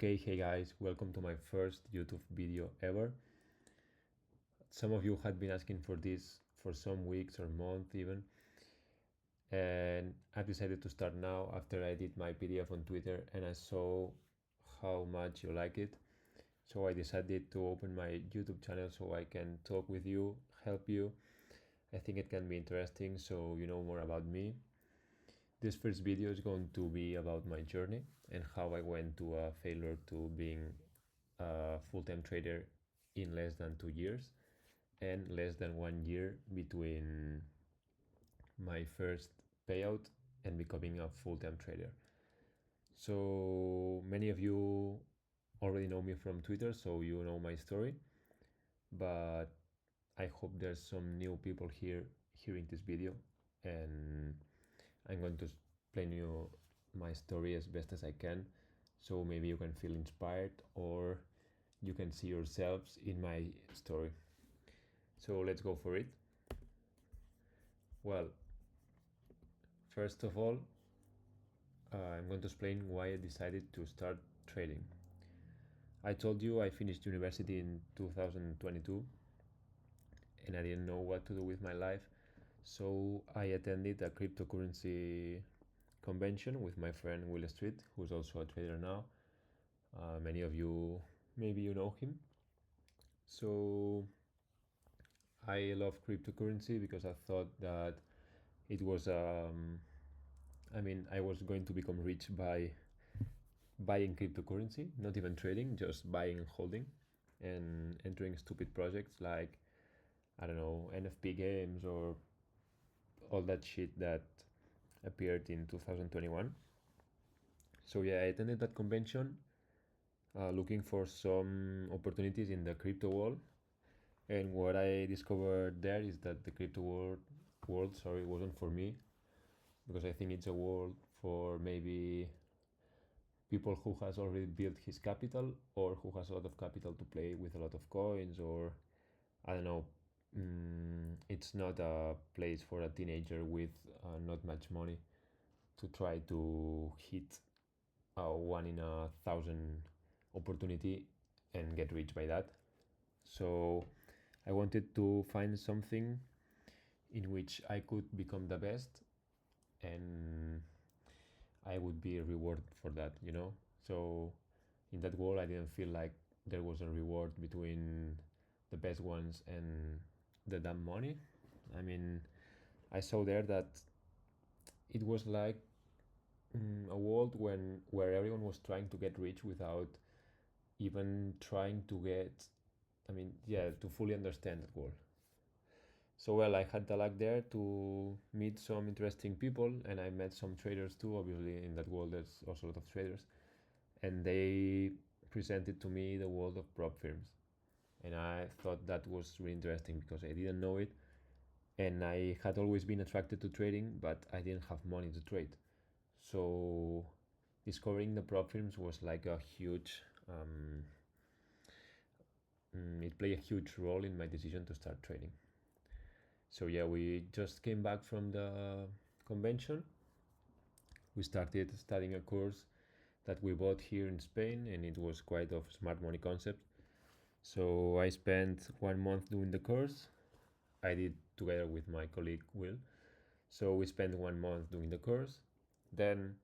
Okay, hey guys, welcome to my first YouTube video ever. Some of you had been asking for this for some weeks or months even, and I've decided to start now after I did my PDF on Twitter and I saw how much you like it. So I decided to open my YouTube channel so I can talk with you, help you. I think it can be interesting so you know more about me. This first video is going to be about my journey and how I went to a failure to being a full-time trader in less than 2 years and less than 1 year between my first payout and becoming a full-time trader. So many of you already know me from Twitter, so you know my story, but I hope there's some new people here hearing this video, and I'm going to explain you my story as best as I can, so maybe you can feel inspired or you can see yourselves in my story. So let's go for it. Well, first of all, I'm going to explain why I decided to start trading. I told you I finished university in 2022 and I didn't know what to do with my life, so I attended a cryptocurrency convention with my friend Will Street, who's also a trader now. Many of you, maybe you know him. So I love cryptocurrency because I thought that it was I was going to become rich by buying cryptocurrency, not even trading, just buying and holding and entering stupid projects like, I don't know, NFP games or all that shit that appeared in 2021. So yeah, I attended that convention looking for some opportunities in the crypto world, and what I discovered there is that the crypto world wasn't for me, because I think it's a world for maybe people who has already built his capital or who has a lot of capital to play with a lot of coins, or I don't know. It's not a place for a teenager with not much money to try to hit a 1 in 1,000 opportunity and get rich by that. So I wanted to find something in which I could become the best and I would be rewarded for that, you know? So in that world, I didn't feel like there was a reward between the best ones and the damn money. I mean, I saw there that it was like a world where everyone was trying to get rich without even trying to get, to fully understand that world. So well, I had the luck there to meet some interesting people, and I met some traders too. Obviously, in that world, there's also a lot of traders, and they presented to me the world of prop firms, and I thought that was really interesting because I didn't know it, and I had always been attracted to trading, but I didn't have money to trade. So discovering the prop firms was like a huge it played a huge role in my decision to start trading. So yeah, we just came back from the convention. We started studying a course that we bought here in Spain, and it was quite of smart money concept. So I spent 1 month doing the course. I did together with my colleague Will. So we spent 1 month doing the course. Then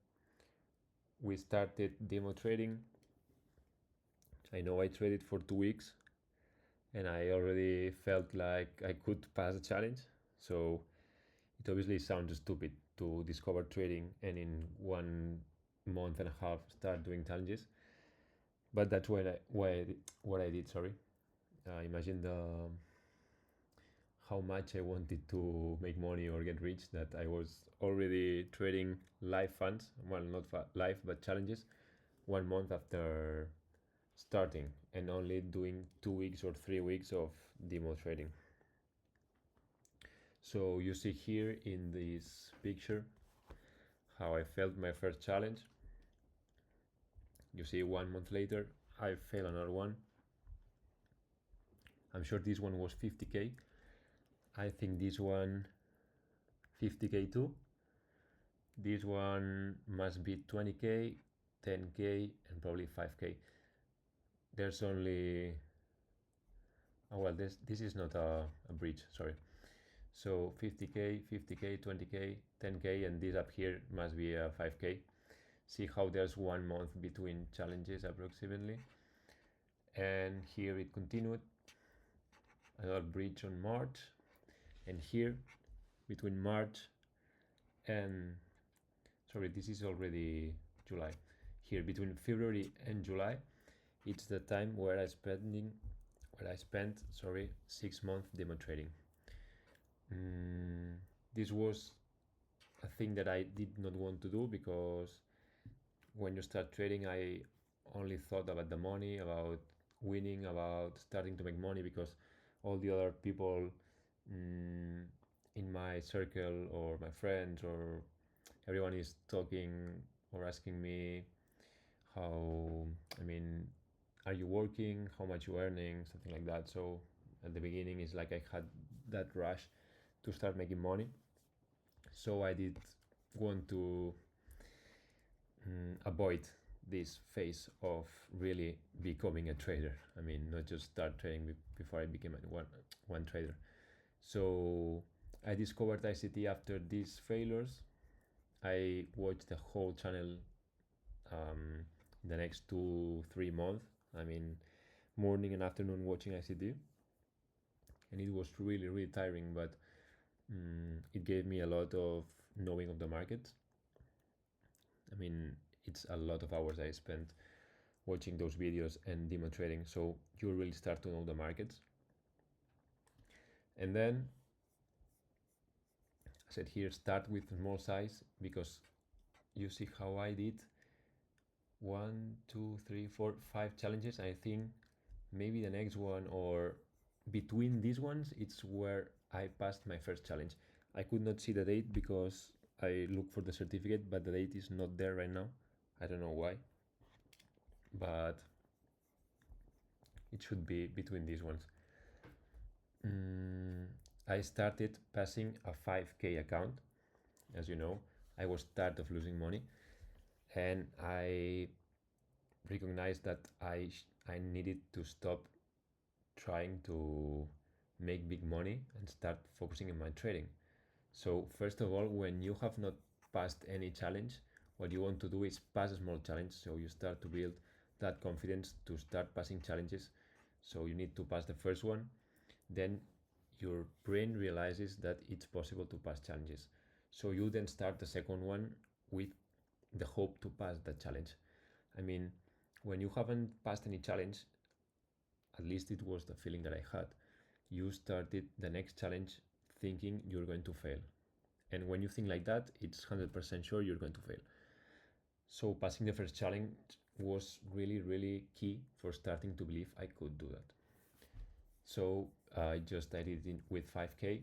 we started demo trading. I know I traded for 2 weeks and I already felt like I could pass the challenge. So it obviously sounds stupid to discover trading and in 1 month and a half start doing challenges, but that's what I did. Sorry, imagine how much I wanted to make money or get rich that I was already trading live funds, well, not live but challenges, 1 month after starting, and only doing 2 weeks or 3 weeks of demo trading. So you see here in this picture how I failed my first challenge. You see 1 month later I failed another one. I'm sure this one was 50k. I think this one 50k too. This one must be 20k, 10k and probably 5k. There's only, oh well, this is not a bridge, sorry. So 50k, 50k, 20k, 10k, and this up here must be a 5k. See how there's 1 month between challenges approximately. And here it continued, another bridge on March, and here between March and, sorry, this is already July. Here between February and July, it's the time where I spent, sorry, 6 months demo trading. This was a thing that I did not want to do, because when you start trading, I only thought about the money, about winning, about starting to make money, because all the other people in my circle or my friends or everyone is talking or asking me how, I mean, are you working, how much you earning, something like that. So at the beginning it's like I had that rush to start making money, so I did want to avoid this phase of really becoming a trader. I mean, not just start trading before I became one trader. So I discovered ICT after these failures. I watched the whole channel the next 2-3 months. I mean, morning and afternoon watching ICT, and it was really tiring, but it gave me a lot of knowing of the market. I mean, it's a lot of hours I spent watching those videos and demo trading, so you really start to know the markets. And then I said here, start with small size, because you see how I did 1, 2, 3, 4, 5 challenges. I think maybe the next one, or between these ones, it's where I passed my first challenge. I could not see the date because I looked for the certificate, but the date is not there right now. I don't know why, but it should be between these ones. I started passing a 5k account. As you know, I was tired of losing money, and I recognized that I needed to stop trying to make big money and start focusing on my trading. So first of all, when you have not passed any challenge, what you want to do is pass a small challenge, so you start to build that confidence to start passing challenges. So you need to pass the first one, then your brain realizes that it's possible to pass challenges. So you then start the second one with the hope to pass that challenge. I mean, when you haven't passed any challenge, at least it was the feeling that I had, you started the next challenge thinking you're going to fail. And when you think like that, it's 100% sure you're going to fail. So passing the first challenge was really key for starting to believe I could do that. So I just did it with 5k,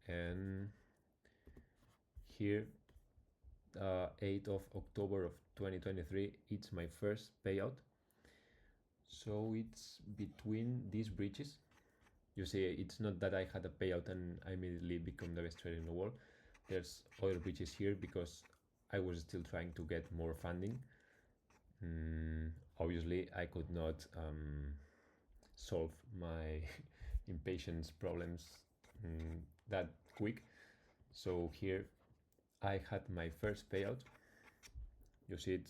and here 8th of October of 2023, it's my first payout. So it's between these bridges. You see, it's not that I had a payout and I immediately become the best trader in the world. There's other bridges here because I was still trying to get more funding. Obviously, I could not solve my impatience problems that quick. So here I had my first payout. You see, it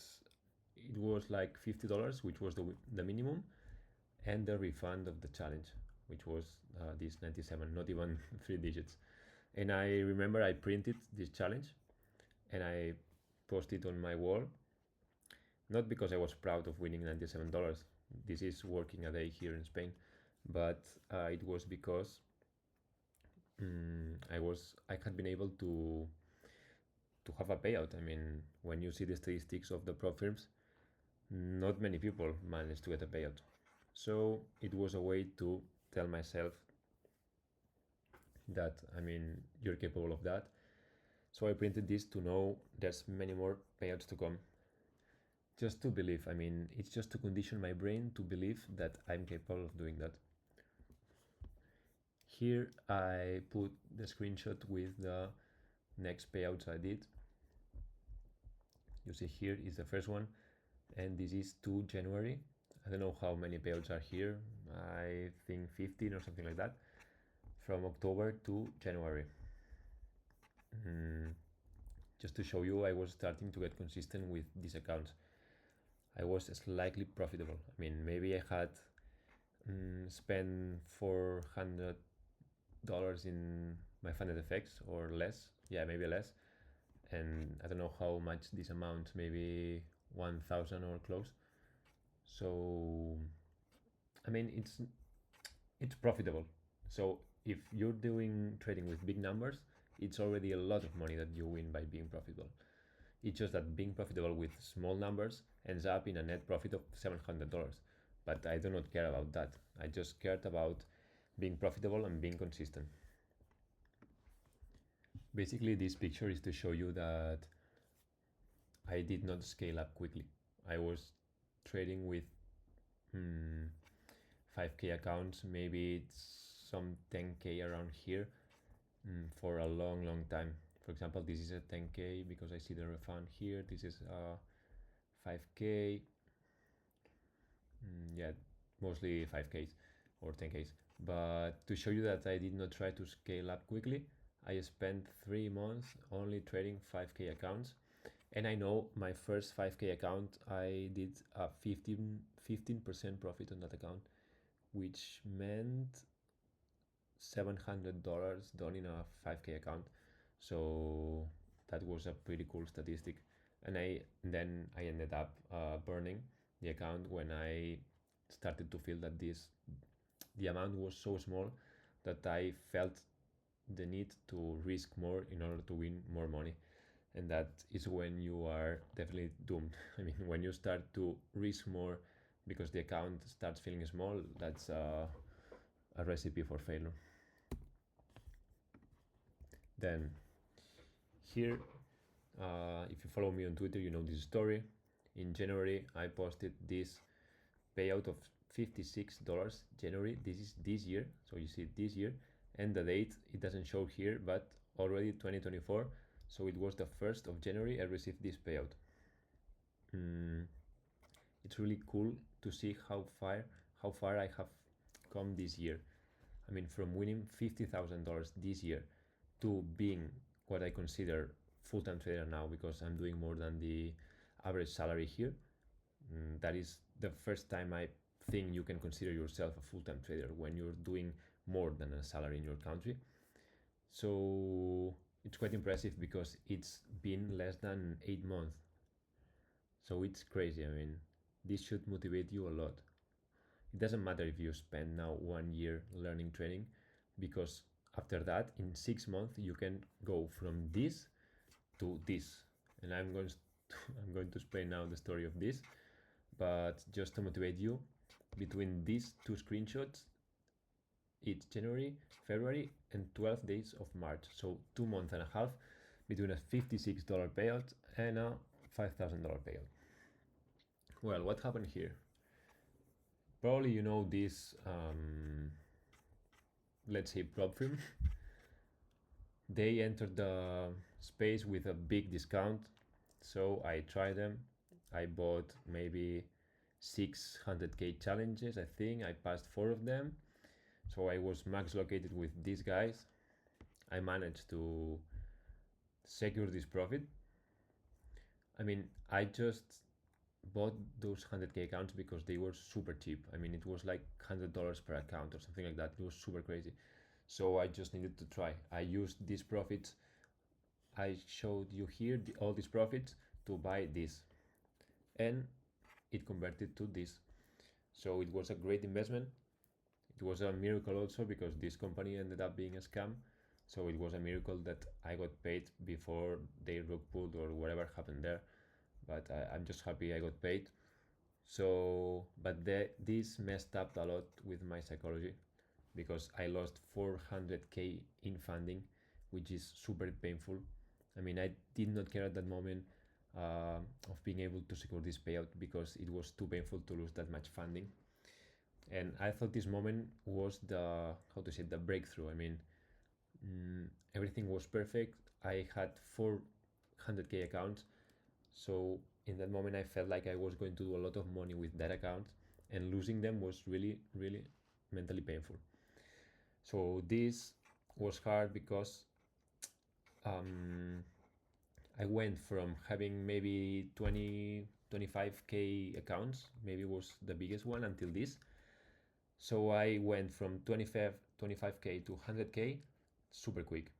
was like $50, which was the minimum, and the refund of the challenge, which was this 97, not even 3 digits. And I remember I printed this challenge and I posted on my wall, not because I was proud of winning $97. This is working a day here in Spain, but it was because I had been able to have a payout. I mean, when you see the statistics of the prop firms, not many people manage to get a payout. So it was a way to tell myself that, I mean, you're capable of that. So I printed this to know there's many more payouts to come. Just to believe, I mean, it's just to condition my brain to believe that I'm capable of doing that. Here I put the screenshot with the next payouts I did. You see here is the first one, and this is to January. I don't know how many payouts are here. I think 15 or something like that. From October to January. Just to show you, I was starting to get consistent with these accounts. I was slightly profitable. I mean, maybe I had spent $400 in my funded effects or less. Yeah, maybe less. And I don't know how much this amount, maybe 1,000 or close. So, I mean, it's profitable. So if you're doing trading with big numbers, it's already a lot of money that you win by being profitable. It's just that being profitable with small numbers ends up in a net profit of $700. But I do not care about that. I just cared about being profitable and being consistent. Basically, this picture is to show you that I did not scale up quickly. I was trading with 5K accounts, maybe it's some 10K around here for a long time. For example, this is a 10K because I see the refund here. This is 5K. Yeah, mostly 5Ks or 10Ks. But to show you that I did not try to scale up quickly, I spent 3 months only trading 5K accounts. And I know my first 5K account, I did a 15% profit on that account, which meant $700 done in a 5K account. So that was a pretty cool statistic. And then I ended up burning the account when I started to feel that the amount was so small that I felt the need to risk more in order to win more money. And that is when you are definitely doomed. I mean, when you start to risk more because the account starts feeling small, that's a recipe for failure. Then here, if you follow me on Twitter, you know this story. In January, I posted this payout of $56. January, this is this year, so you see this year, and the date it doesn't show here, but already 2024. So it was the 1st of January I received this payout. It's really cool to see how far I have come this year. I mean, from winning $50,000 this year to being what I consider full-time trader now, because I'm doing more than the average salary here. That is the first time I think you can consider yourself a full-time trader, when you're doing more than a salary in your country. So it's quite impressive because it's been less than 8 months. So it's crazy. I mean, this should motivate you a lot. It doesn't matter if you spend now 1 year learning trading, because after that, in 6 months, you can go from this to this. And I'm going to I'm going to explain now the story of this, but just to motivate you, between these two screenshots, it's January, February, and 12 days of March. So 2 months and a half between a $56 payout and a $5,000 payout. Well, what happened here? Probably you know this, let's say, prop firm. They entered the space with a big discount, so I tried them. I bought maybe 600K challenges, I think. I passed 4 of them. So I was max located with these guys. I managed to secure this profit. I mean, I just bought those 100K accounts because they were super cheap. I mean, it was like $100 per account or something like that. It was super crazy. So I just needed to try. I used these profits. I showed you here all these profits to buy this, and it converted to this. So it was a great investment. It was a miracle also because this company ended up being a scam. So it was a miracle that I got paid before they rug pulled or whatever happened there. But I'm just happy I got paid. So, but this messed up a lot with my psychology, because I lost 400K in funding, which is super painful. I mean, I did not care at that moment of being able to secure this payout because it was too painful to lose that much funding. And I thought this moment was the breakthrough. I mean, everything was perfect. I had 400K accounts. So in that moment, I felt like I was going to do a lot of money with that account, and losing them was really, really mentally painful. So this was hard because um, I went from having maybe 20, 25K accounts, maybe was the biggest one until this. So I went from 25K to 100K super quick.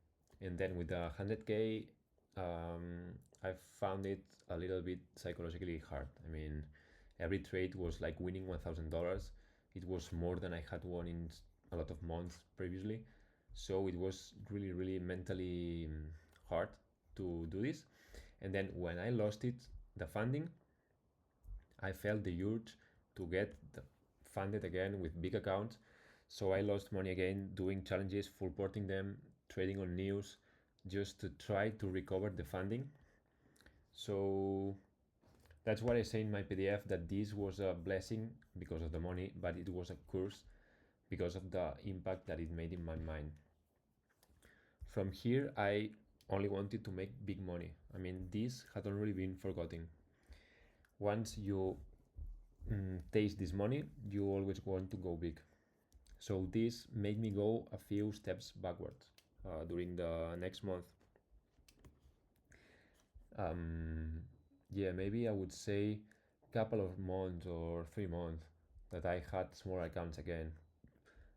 And then with the 100K, I found it a little bit psychologically hard. I mean, every trade was like winning $1,000. It was more than I had won in a lot of months previously. So it was really, really mentally hard to do this. And then when I lost it, the funding, I felt the urge to get funded again with big accounts. So I lost money again doing challenges, full porting them, trading on news, just to try to recover the funding. So that's what I say in my PDF, that this was a blessing because of the money, but it was a curse because of the impact that it made in my mind. From here, I only wanted to make big money. I mean, this had already been forgotten. Once you taste this money, you always want to go big. So this made me go a few steps backwards during the next month. Um, yeah, maybe I would say couple of months or 3 months that I had small accounts again.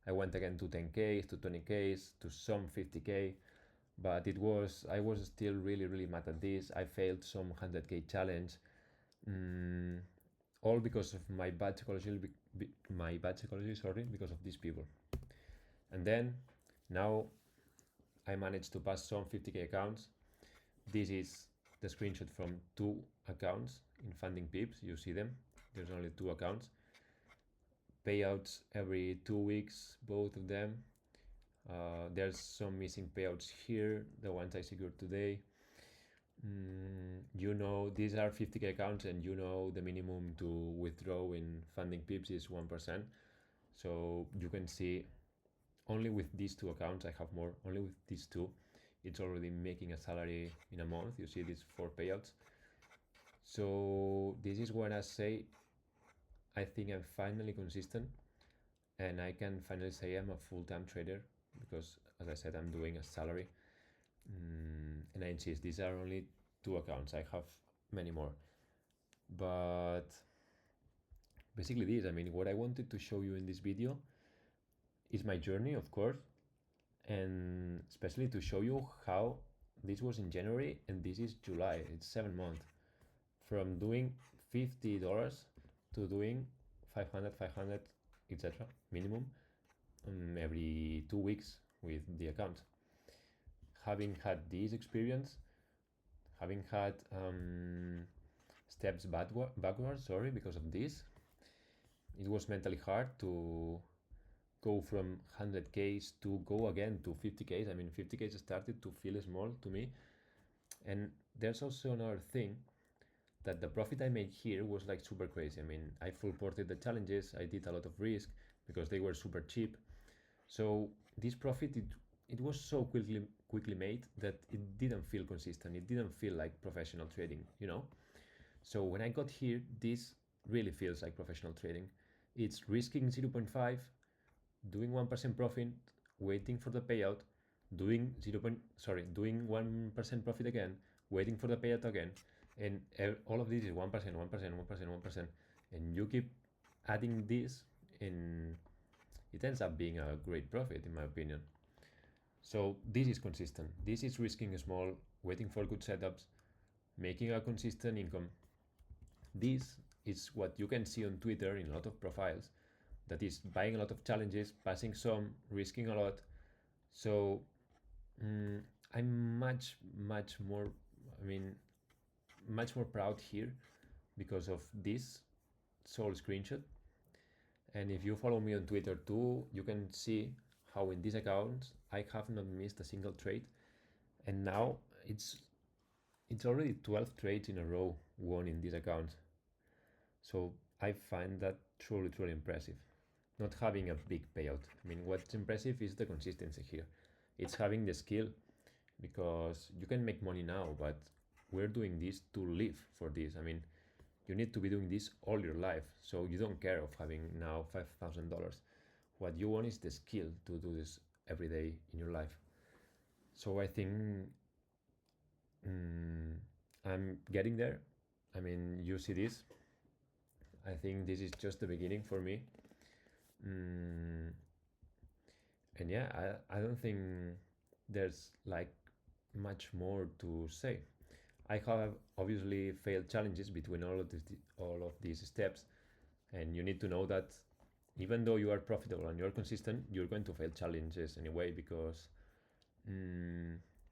I went again to 10Ks, to 20Ks, to some 50K, but I was still really, really mad at this. I failed some 100K challenge, mm, all because of my bad psychology, sorry, because of these people. And then now I managed to pass some 50K accounts. This is the screenshot from 2 accounts in funding pips. You see them. There's only 2 accounts. Payouts every 2 weeks, both of them. There's some missing payouts here, the ones I secured today. You know, these are 50K accounts, and you know the minimum to withdraw in funding pips is 1%. So you can see only with these 2 accounts, I have more, only with these two, it's already making a salary in a month. You see these 4 payouts. So this is when I say I think I'm finally consistent, and I can finally say I'm a full-time trader, because as I said, I'm doing a salary. And I insist, these are only 2 accounts. I have many more. But basically this, I mean, what I wanted to show you in this video is my journey, of course, and especially to show you how this was in January and this is July. It's 7 months from doing $50 to doing 500, 500, etc. minimum every 2 weeks with the account. Having had this experience, having had steps backwards, sorry, because of this, it was mentally hard to go from 100Ks to go again to 50Ks. I mean, 50Ks started to feel small to me. And there's also another thing, that the profit I made here was like super crazy. I mean, I full ported the challenges, I did a lot of risk because they were super cheap. So this profit, it was so quickly made that it didn't feel consistent. It didn't feel like professional trading, you know? So when I got here, this really feels like professional trading. It's risking 0.5, doing 1% profit, waiting for the payout, doing 1% profit again, waiting for the payout again, and all of this is 1%, 1%, 1%, 1%, and you keep adding this, and it ends up being a great profit, in my opinion. So this is consistent. This is risking small, waiting for good setups, making a consistent income. This is what you can see on Twitter in a lot of profiles. That is buying a lot of challenges, passing some, risking a lot. So I'm much more, I mean, much more proud here because of this sole screenshot. And if you follow me on Twitter too, you can see how in this account I have not missed a single trade. And now it's already 12 trades in a row won in this account. So I find that truly impressive. Not having a big payout. I mean, what's impressive is the consistency here. It's having the skill, because you can make money now, but we're doing this to live for this. I mean, you need to be doing this all your life, so you don't care of having now $5,000. What you want is the skill to do this every day in your life. So I think I'm getting there. I mean, you see this. I think this is just the beginning for me. And yeah, I don't think there's like much more to say. I have obviously failed challenges between all of these steps, and you need to know that even though you are profitable and you're consistent, you're going to fail challenges anyway, because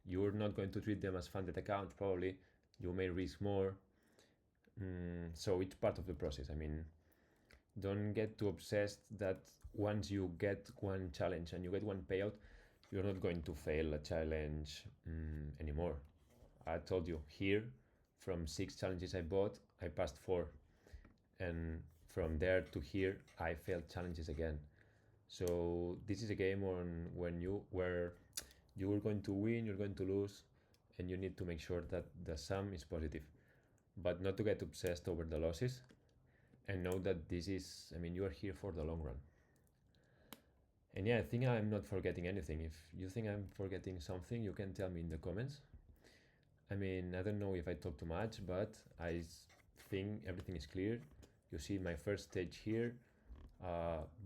you're not going to treat them as funded accounts. Probably you may risk more. So it's part of the process. I mean, don't get too obsessed that once you get one challenge and you get one payout, you're not going to fail a challenge anymore. I told you here, from 6 challenges I bought, I passed 4, and from there to here, I failed challenges again. So this is a game on where you are going to win, you're going to lose, and you need to make sure that the sum is positive, but not to get obsessed over the losses, and know that this is, I mean, you are here for the long run. And yeah, I think I'm not forgetting anything. If you think I'm forgetting something, you can tell me in the comments. I mean, I don't know if I talk too much, but I think everything is clear. You see my first stage here,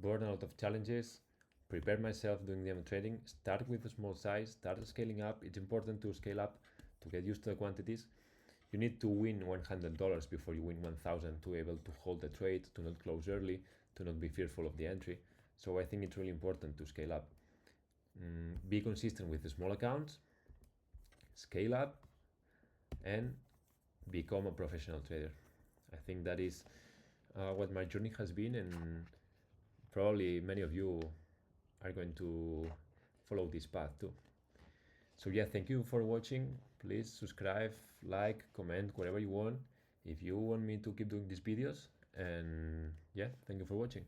burn a lot of challenges, prepare myself doing demo trading, start with a small size, start scaling up. It's important to scale up to get used to the quantities. You need to win $100 before you win 1,000 to be able to hold the trade, to not close early, to not be fearful of the entry. So I think it's really important to scale up. Be consistent with the small accounts, scale up, and become a professional trader. I think that is what my journey has been, and probably many of you are going to follow this path too. So yeah, thank you for watching. Please subscribe, like, comment, whatever you want if you want me to keep doing these videos. And yeah, thank you for watching.